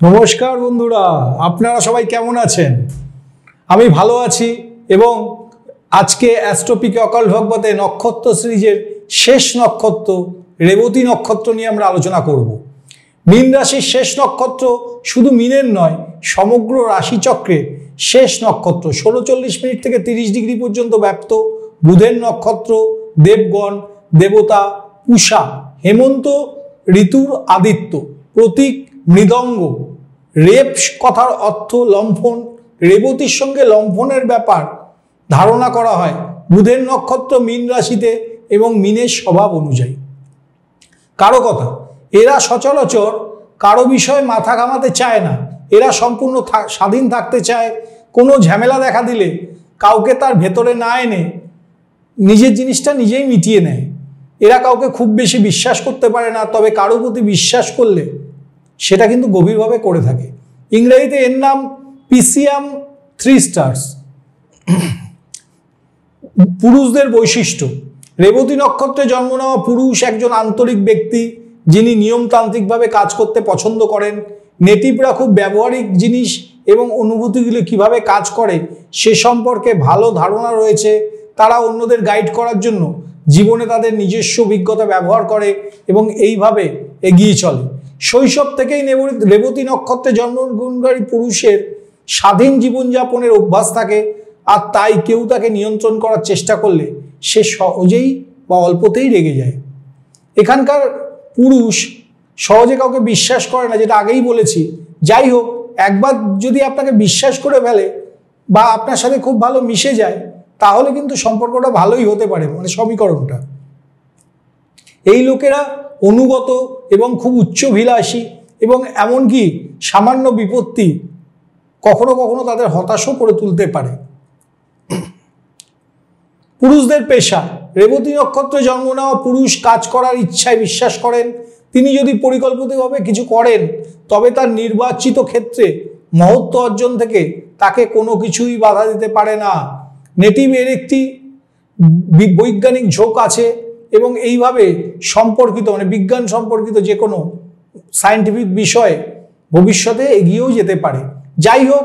নমস্কার বন্ধুরা, আপনারা সবাই কেমন আছেন? আমি ভালো আছি এবং আজকে অ্যাস্ট্রোপিকে অকাল ভগবতে নক্ষত্র সিরিজের শেষ নক্ষত্র রেবতী নক্ষত্র নিয়ে আমরা আলোচনা করব। মীন রাশির শেষ নক্ষত্র শুধু মীনের নয়, সমগ্র রাশিচক্রে শেষ নক্ষত্র। 16:40 থেকে 30 ডিগ্রি পর্যন্ত ব্যাপ্ত বুধের নক্ষত্র, দেবগণ, দেবতা, পূষা, হেমন্ত ঋতুর আদিত্য, প্রতীক মৃদঙ্গ, রেপ কথার অর্থ লম্ফন, রেবতীর সঙ্গে লম্ফনের ব্যাপার ধারণা করা হয় বুধের নক্ষত্র মীন রাশিতে এবং মীনের স্বভাব অনুযায়ী। কারো কথা, এরা সচরাচর কারো বিষয়ে মাথা ঘামাতে চায় না। এরা সম্পূর্ণ স্বাধীন থাকতে চায়। কোনো ঝামেলা দেখা দিলে কাউকে তার ভেতরে না এনে নিজের জিনিসটা নিজেই মিটিয়ে নেয়। এরা কাউকে খুব বেশি বিশ্বাস করতে পারে না, তবে কারো প্রতি বিশ্বাস করলে সেটা কিন্তু গভীরভাবে করে থাকে। ইংরেজিতে এর নাম পিসিয়াম 3 স্টার্স। পুরুষদের বৈশিষ্ট্য, রেবতী নক্ষত্রে জন্ম নেওয়া পুরুষ একজন আন্তরিক ব্যক্তি, যিনি নিয়মতান্ত্রিকভাবে কাজ করতে পছন্দ করেন। নেটিভরা খুব ব্যবহারিক জিনিস এবং অনুভূতিগুলো কিভাবে কাজ করে সে সম্পর্কে ভালো ধারণা রয়েছে। তারা অন্যদের গাইড করার জন্য জীবনে তাদের নিজস্ব অভিজ্ঞতা ব্যবহার করে এবং এইভাবে এগিয়ে চলে। শৈশব থেকেই রেবতী নক্ষত্রে জন্মগ্রহণকারী পুরুষের স্বাধীন জীবনযাপনের অভ্যাস থাকে, আর তাই কেউ তাকে নিয়ন্ত্রণ করার চেষ্টা করলে সে সহজেই বা অল্পতেই রেগে যায়। এখানকার পুরুষ সহজে কাউকে বিশ্বাস করে না, যেটা আগেই বলেছি। যাই হোক, একবার যদি আপনাকে বিশ্বাস করে ফেলে বা আপনার সাথে খুব ভালো মিশে যায়, তাহলে কিন্তু সম্পর্কটা ভালোই হতে পারে, মানে সমীকরণটা। এই লোকেরা অনুগত এবং খুব উচ্চাভিলাষী এবং এমনকি সামান্য বিপত্তি কখনো কখনো তাদের হতাশও করে তুলতে পারে। পুরুষদের পেশা, রেবতী নক্ষত্রে জন্ম নেওয়া পুরুষ কাজ করার ইচ্ছায় বিশ্বাস করেন। তিনি যদি পরিকল্পিতভাবে কিছু করেন তবে তার নির্বাচিত ক্ষেত্রে মহত্ব অর্জন থেকে তাকে কোনো কিছুই বাধা দিতে পারে না। নেটিভের একটি বৈজ্ঞানিক ঝোঁক আছে এবং এইভাবে সম্পর্কিত মানে বিজ্ঞান সম্পর্কিত যে কোনো সায়েন্টিফিক বিষয়ে ভবিষ্যতে এগিয়েও যেতে পারে। যাই হোক,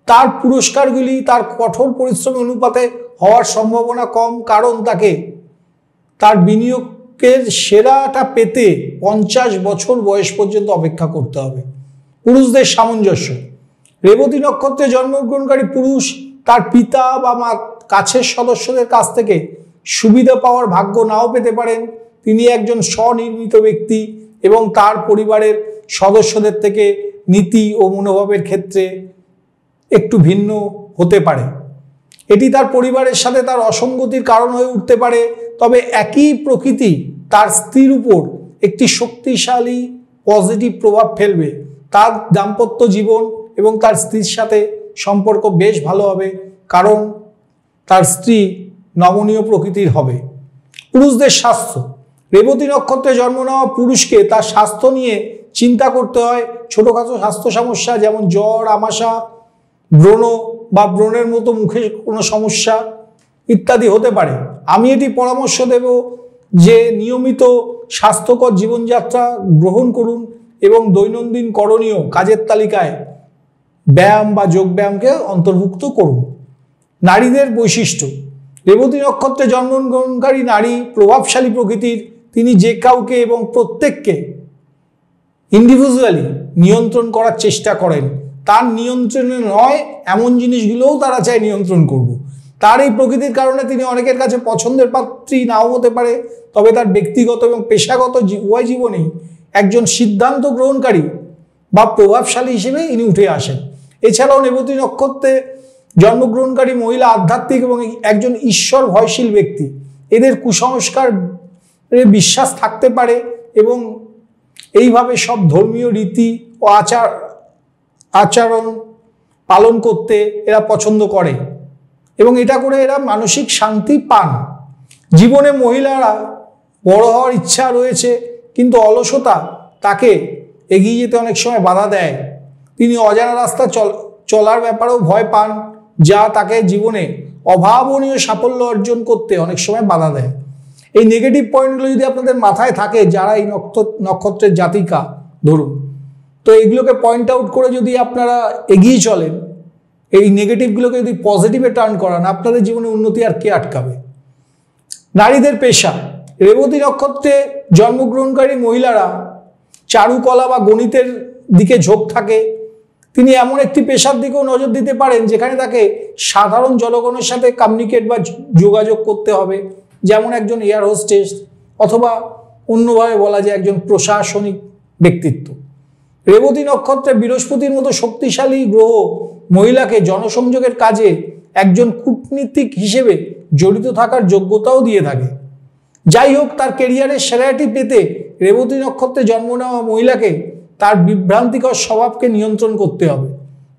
তার পুরস্কারগুলি তার কঠোর পরিশ্রম অনুপাতে হওয়ার সম্ভাবনা কম, কারণ তাকে তার বিনিয়োগের সেরাটা পেতে 50 বছর বয়স পর্যন্ত অপেক্ষা করতে হবে। পুরুষদের সামঞ্জস্য, রেবতী নক্ষত্রে জন্মগ্রহণকারী পুরুষ তার পিতা বা কাছের সদস্যদের কাছ থেকে সুবিধা পাওয়ার ভাগ্য নাও পেতে পারেন। তিনি একজন স্বনির্মিত ব্যক্তি এবং তার পরিবারের সদস্যদের থেকে নীতি ও মনোভাবের ক্ষেত্রে একটু ভিন্ন হতে পারে। এটি তার পরিবারের সাথে তার অসঙ্গতির কারণ হয়ে উঠতে পারে। তবে একই প্রকৃতি তার স্ত্রীর উপর একটি শক্তিশালী পজিটিভ প্রভাব ফেলবে। তার দাম্পত্য জীবন এবং তার স্ত্রীর সাথে সম্পর্ক বেশ ভালো হবে, কারণ তার স্ত্রী নমনীয় প্রকৃতির হবে। পুরুষদের স্বাস্থ্য, রেবতী নক্ষত্রে জন্ম নেওয়া পুরুষকে তার স্বাস্থ্য নিয়ে চিন্তা করতে হয়। ছোটোখাটো স্বাস্থ্য সমস্যা যেমন জ্বর, আমাশা, ব্রণ বা ব্রণের মতো মুখে কোনো সমস্যা ইত্যাদি হতে পারে। আমি এটি পরামর্শ দেব যে নিয়মিত স্বাস্থ্যকর জীবনযাত্রা গ্রহণ করুন এবং দৈনন্দিন করণীয় কাজের তালিকায় ব্যায়াম বা যোগব্যায়ামকে অন্তর্ভুক্ত করুন। নারীদের বৈশিষ্ট্য, রেবতী নক্ষত্রে জন্মগ্রহণকারী নারী প্রভাবশালী প্রকৃতির। তিনি যে কাউকে এবং প্রত্যেককে ইন্ডিভিজুয়ালি নিয়ন্ত্রণ করার চেষ্টা করেন। তার নিয়ন্ত্রণে নয় এমন জিনিসগুলোও তারা চায় নিয়ন্ত্রণ করব। তার এই প্রকৃতির কারণে তিনি অনেকের কাছে পছন্দের পাত্রী নাও হতে পারে, তবে তার ব্যক্তিগত এবং পেশাগত উভয় জীবনেই একজন সিদ্ধান্ত গ্রহণকারী বা প্রভাবশালী হিসেবে ইনি উঠে আসেন। এছাড়াও রেবতী নক্ষত্রে জন্মগ্রহণকারী মহিলা আধ্যাত্মিক এবং একজন ঈশ্বর ভয়শীল ব্যক্তি। এদের কুসংস্কারে বিশ্বাস থাকতে পারে এবং এইভাবে সব ধর্মীয় রীতি ও আচরণ পালন করতে এরা পছন্দ করে এবং এটা করে এরা মানসিক শান্তি পান। জীবনে মহিলারা বড় হওয়ার ইচ্ছা রয়েছে, কিন্তু অলসতা তাকে এগিয়ে যেতে অনেক সময় বাধা দেয়। তিনি অজানা রাস্তা চলার ব্যাপারেও ভয় পান, যা তাকে জীবনে অভাবনীয় সাফল্য অর্জন করতে অনেক সময় বাধা দেয়। এই নেগেটিভ পয়েন্টগুলো যদি আপনাদের মাথায় থাকে, যারা এই নক্ষত্রের জাতিকা ধরুন, তো এগুলোকে পয়েন্ট আউট করে যদি আপনারা এগিয়ে চলেন, এই নেগেটিভগুলোকে যদি পজিটিভে টার্ন করান, আপনাদের জীবনে উন্নতি আর কে আটকাবে। নারীদের পেশা, রেবতী নক্ষত্রে জন্মগ্রহণকারী মহিলারা চারুকলা বা গণিতের দিকে ঝোঁক থাকে। তিনি এমন একটি পেশার দিকেও নজর দিতে পারেন যেখানে তাকে সাধারণ জনগণের সাথে কমিউনিকেট বা যোগাযোগ করতে হবে, যেমন একজন এয়ার হোস্টেস অথবা অন্যভাবে বলা যায় একজন প্রশাসনিক ব্যক্তিত্ব। রেবতী নক্ষত্রে বৃহস্পতির মতো শক্তিশালী গ্রহ মহিলাকে জনসংযোগের কাজে একজন কূটনীতিক হিসেবে জড়িত থাকার যোগ্যতাও দিয়ে থাকে। যাই হোক, তার কেরিয়ারের সেরাটি পেতে রেবতী নক্ষত্রে জন্ম নেওয়া মহিলাকে তার বিভ্রান্তিকর স্বভাবকে নিয়ন্ত্রণ করতে হবে।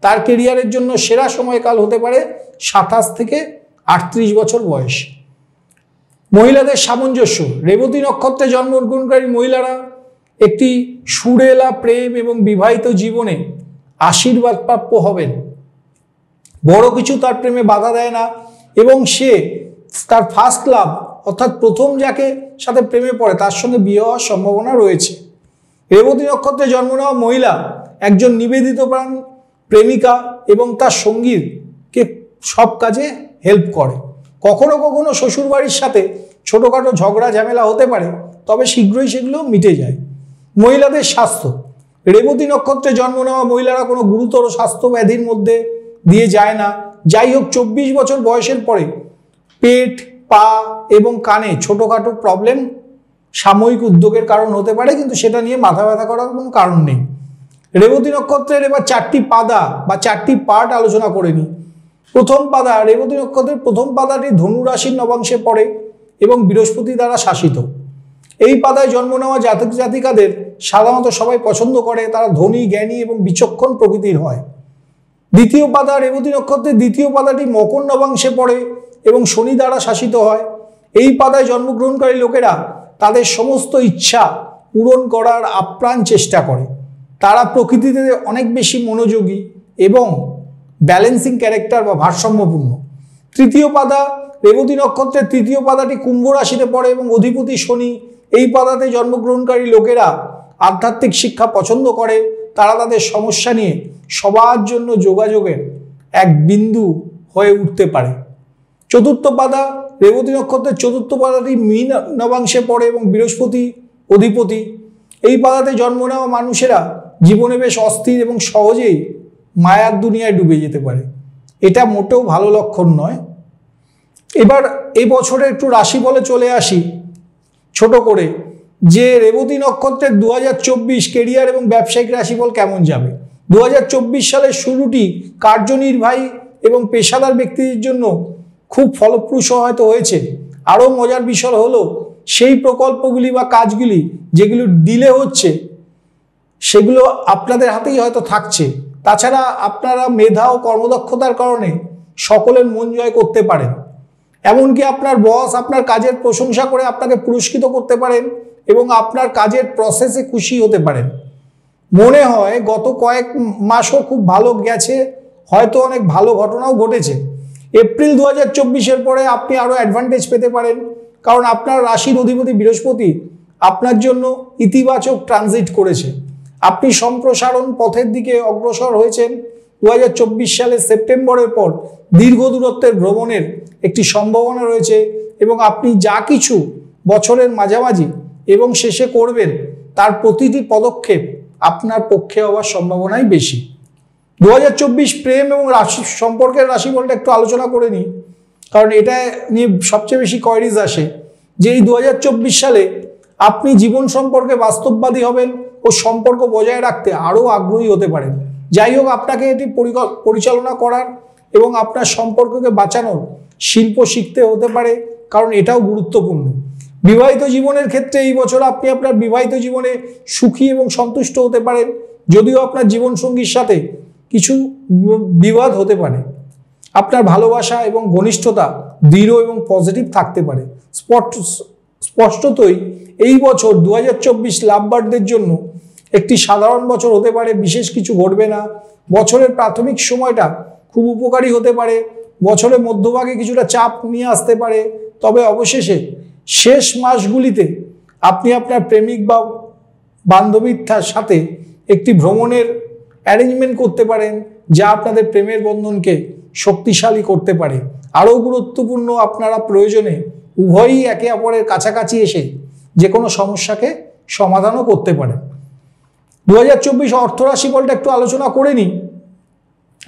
তার কেরিয়ারের জন্য সেরা সময়কাল হতে পারে 27 থেকে 38 বছর বয়স। মহিলাদের সামঞ্জস্য, রেবতী নক্ষত্রে জন্মগ্রহণকারী মহিলারা একটি সুরেলা প্রেম এবং বিবাহিত জীবনে আশীর্বাদ প্রাপ্য হবেন। বড় কিছু তার প্রেমে বাধা দেয় না এবং সে তার ফার্স্ট লাভ অর্থাৎ প্রথম যাকে সাথে প্রেমে পড়ে তার সঙ্গে বিয়ে হওয়ার সম্ভাবনা রয়েছে। রেবতী নক্ষত্রে জন্ম নেওয়া মহিলা একজন নিবেদিত প্রাণ প্রেমিকা এবং তার সঙ্গীকে সব কাজে হেল্প করে। কখনো কখনো শ্বশুরবাড়ির সাথে ছোটোখাটো ঝগড়া ঝামেলা হতে পারে, তবে শীঘ্রই সেগুলো মিটে যায়। মহিলাদের স্বাস্থ্য, রেবতী নক্ষত্রে জন্ম নেওয়া মহিলারা কোনো গুরুতর স্বাস্থ্য ব্যাধির মধ্যে দিয়ে যায় না। যাই হোক, 24 বছর বয়সের পরে পেট, পা এবং কানে ছোটোখাটো প্রবলেম সাময়িক উদ্যোগের কারণ হতে পারে, কিন্তু সেটা নিয়ে মাথা ব্যথা করার কোনো কারণ নেই। রেবতী নক্ষত্রের এবার 4টি পাদা বা 4টি পার্ট আলোচনা করে নিই। প্রথম পাদা, রেবতী নক্ষত্রের প্রথম পাদাটি ধনু রাশির নবাংশে পড়ে এবং বৃহস্পতি দ্বারা শাসিত। এই পাদায় জন্ম নেওয়া জাতক জাতিকাদের সাধারণত সবাই পছন্দ করে, তারা ধনী, জ্ঞানী এবং বিচক্ষণ প্রকৃতির হয়। দ্বিতীয় পাদা, রেবতী নক্ষত্রের দ্বিতীয় পাদাটি মকর নবাংশে পড়ে এবং শনি দ্বারা শাসিত হয়। এই পাদায় জন্মগ্রহণকারী লোকেরা তাদের সমস্ত ইচ্ছা পূরণ করার আপ্রাণ চেষ্টা করে। তারা প্রকৃতিতে অনেক বেশি মনোযোগী এবং ব্যালেন্সিং ক্যারেক্টার বা ভারসাম্যপূর্ণ। তৃতীয় পাদা, রেবতী নক্ষত্রের তৃতীয় পাদাটি কুম্ভ রাশিতে পড়ে এবং অধিপতি শনি। এই পাদাতে জন্মগ্রহণকারী লোকেরা আধ্যাত্মিক শিক্ষা পছন্দ করে। তারা তাদের সমস্যা নিয়ে সবার জন্য যোগাযোগের এক বিন্দু হয়ে উঠতে পারে। চতুর্থ পাদা, রেবতী নক্ষত্রের চতুর্থ পাদাটি মীন নবাংশে পড়ে এবং বৃহস্পতি অধিপতি। এই পাদাতে জন্ম নেওয়া মানুষেরা জীবনে বেশ অস্থির এবং সহজেই মায়ার দুনিয়ায় ডুবে যেতে পারে। এটা মোটেও ভালো লক্ষণ নয়। এবার এই বছরে একটু রাশিফলে চলে আসি ছোট করে, যে রেবতী নক্ষত্রের 2024 কেরিয়ার এবং ব্যবসায়িক রাশিফল কেমন যাবে। 2024 সালের শুরুটি কার্যনির্বাহী এবং পেশাদার ব্যক্তিদের জন্য খুব ফলপ্রসূ হয়তো হয়েছে। আরও মজার বিষয় হলো সেই প্রকল্পগুলি বা কাজগুলি যেগুলো ডিলে হচ্ছে সেগুলো আপনাদের হাতেই হয়তো থাকছে। তাছাড়া আপনারা মেধা ও কর্মদক্ষতার কারণে সকলের মন জয় করতে পারেন। এমনকি আপনার বস আপনার কাজের প্রশংসা করে আপনাকে পুরস্কৃত করতে পারেন এবং আপনার কাজের প্রসেসে খুশি হতে পারেন। মনে হয় গত কয়েক মাসও খুব ভালো গেছে, হয়তো অনেক ভালো ঘটনাও ঘটেছে। এপ্রিল 2024-এর পরে আপনি আরও অ্যাডভান্টেজ পেতে পারেন, কারণ আপনার রাশির অধিপতি বৃহস্পতি আপনার জন্য ইতিবাচক ট্রানজিট করেছে। আপনি সম্প্রসারণ পথের দিকে অগ্রসর হয়েছেন। 2024 সালের সেপ্টেম্বরের পর দীর্ঘ দূরত্বের ভ্রমণের একটি সম্ভাবনা রয়েছে এবং আপনি যা কিছু বছরের মাঝামাঝি এবং শেষে করবেন তার প্রতিটি পদক্ষেপ আপনার পক্ষে হওয়ার সম্ভাবনাই বেশি। 2024 প্রেম এবং রাশি সম্পর্কের রাশিফলটা একটু আলোচনা করে নিই, কারণ এটা নিয়ে সবচেয়ে বেশি কোয়ারিজ আসে যে এই 2024 সালে আপনি জীবন সম্পর্কে বাস্তববাদী হবেন ও সম্পর্ক বজায় রাখতে আরও আগ্রহী হতে পারেন। যাই হোক, আপনাকে এটি পরিচালনা করার এবং আপনার সম্পর্ককে বাঁচানোর শিল্প শিখতে হতে পারে, কারণ এটাও গুরুত্বপূর্ণ। বিবাহিত জীবনের ক্ষেত্রে এই বছর আপনি আপনার বিবাহিত জীবনে সুখী এবং সন্তুষ্ট হতে পারেন, যদিও আপনার জীবনসঙ্গীর সাথে কিছু বিবাদ হতে পারে। আপনার ভালোবাসা এবং ঘনিষ্ঠতা দৃঢ় এবং পজিটিভ থাকতে পারে। স্পষ্টতই এই বছর 2024 লাভবার্ডদের জন্য একটি সাধারণ বছর হতে পারে, বিশেষ কিছু ঘটবে না। বছরের প্রাথমিক সময়টা খুব উপকারী হতে পারে, বছরের মধ্যভাগে কিছুটা চাপ নিয়ে আসতে পারে, তবে অবশেষে শেষ মাসগুলিতে আপনি আপনার প্রেমিক বা বান্ধবীর সাথে একটি ভ্রমণের অ্যারেঞ্জমেন্ট করতে পারেন, যা আপনাদের প্রেমের বন্ধনকে শক্তিশালী করতে পারে। আরও গুরুত্বপূর্ণ, আপনারা প্রয়োজনে উভয়ই একে অপরের কাছাকাছি এসে যে কোনো সমস্যাকে সমাধানও করতে পারেন। 2024 অর্থরাশি ফলটা একটু আলোচনা করে নিই।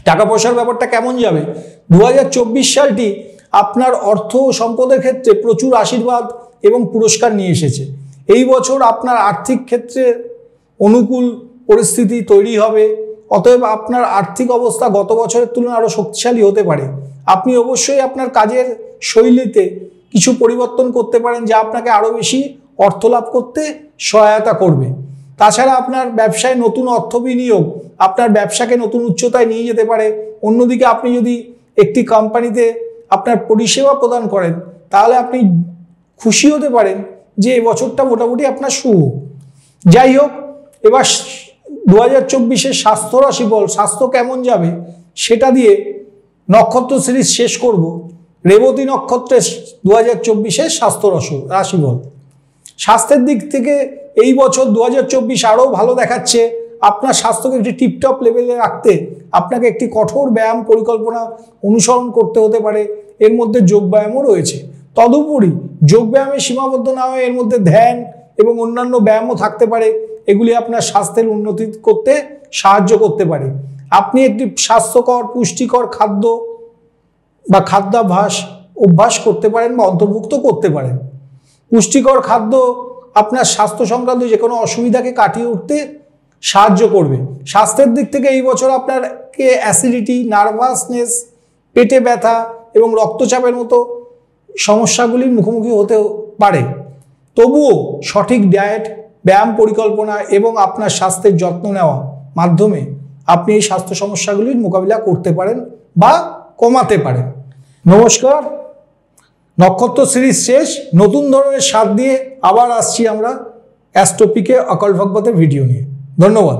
টাকা পয়সার ব্যাপারটা কেমন যাবে? 2024 সালটি আপনার অর্থ ও সম্পদের ক্ষেত্রে প্রচুর আশীর্বাদ এবং পুরস্কার নিয়ে এসেছে। এই বছর আপনার আর্থিক ক্ষেত্রে অনুকূল পরিস্থিতি তৈরি হবে, অতএব আপনার আর্থিক অবস্থা গত বছরের তুলনায় আরও শক্তিশালী হতে পারে। আপনি অবশ্যই আপনার কাজের শৈলীতে কিছু পরিবর্তন করতে পারেন, যা আপনাকে আরও বেশি অর্থ লাভ করতে সহায়তা করবে। তাছাড়া আপনার ব্যবসায় নতুন অর্থ বিনিয়োগ আপনার ব্যবসাকে নতুন উচ্চতায় নিয়ে যেতে পারে। অন্যদিকে আপনি যদি একটি কোম্পানিতে আপনার পরিষেবা প্রদান করেন, তাহলে আপনি খুশি হতে পারেন যে এই বছরটা মোটামুটি আপনার শুভ। যাই হোক, এবার 2024-এর স্বাস্থ্য রাশিফল, স্বাস্থ্য কেমন যাবে সেটা দিয়ে নক্ষত্র সিরিজ শেষ করব। রেবতী নক্ষত্রের 2024-এর স্বাস্থ্য রাশিফল। স্বাস্থ্যের দিক থেকে এই বছর 2024 আরও ভালো দেখাচ্ছে। আপনার স্বাস্থ্যকে একটি টিপটপ লেভেলে রাখতে আপনাকে একটি কঠোর ব্যায়াম পরিকল্পনা অনুসরণ করতে হতে পারে। এর মধ্যে যোগব্যায়ামও রয়েছে। তদুপরি যোগব্যায়ামে সীমাবদ্ধ না হয়ে এর মধ্যে ধ্যান এবং অন্যান্য ব্যায়ামও থাকতে পারে। এগুলি আপনার স্বাস্থ্যের উন্নতি করতে সাহায্য করতে পারে। আপনি একটি স্বাস্থ্যকর পুষ্টিকর খাদ্য বা অভ্যাস করতে পারেন বা অন্তর্ভুক্ত করতে পারেন। পুষ্টিকর খাদ্য আপনার স্বাস্থ্য সংক্রান্ত যে কোনো অসুবিধাকে কাটিয়ে উঠতে সাহায্য করবে। স্বাস্থ্যের দিক থেকে এই বছর আপনাকে অ্যাসিডিটি, নার্ভাসনেস, পেটে ব্যথা এবং রক্তচাপের মতো সমস্যাগুলির মুখোমুখি হতে পারে। তবুও সঠিক ডায়েট, ব্যায়াম পরিকল্পনা এবং আপনার স্বাস্থ্যের যত্ন নেওয়া মাধ্যমে আপনি এই স্বাস্থ্য সমস্যাগুলির মোকাবিলা করতে পারেন বা কমাতে পারেন। নমস্কার, নক্ষত্র সিরিজ শেষ। নতুন ধরনের স্বাদ দিয়ে আবার আসছি আমরা অ্যাস্ট্রোপিকে অকাল্ট ভাগবতের ভিডিও নিয়ে। ধন্যবাদ।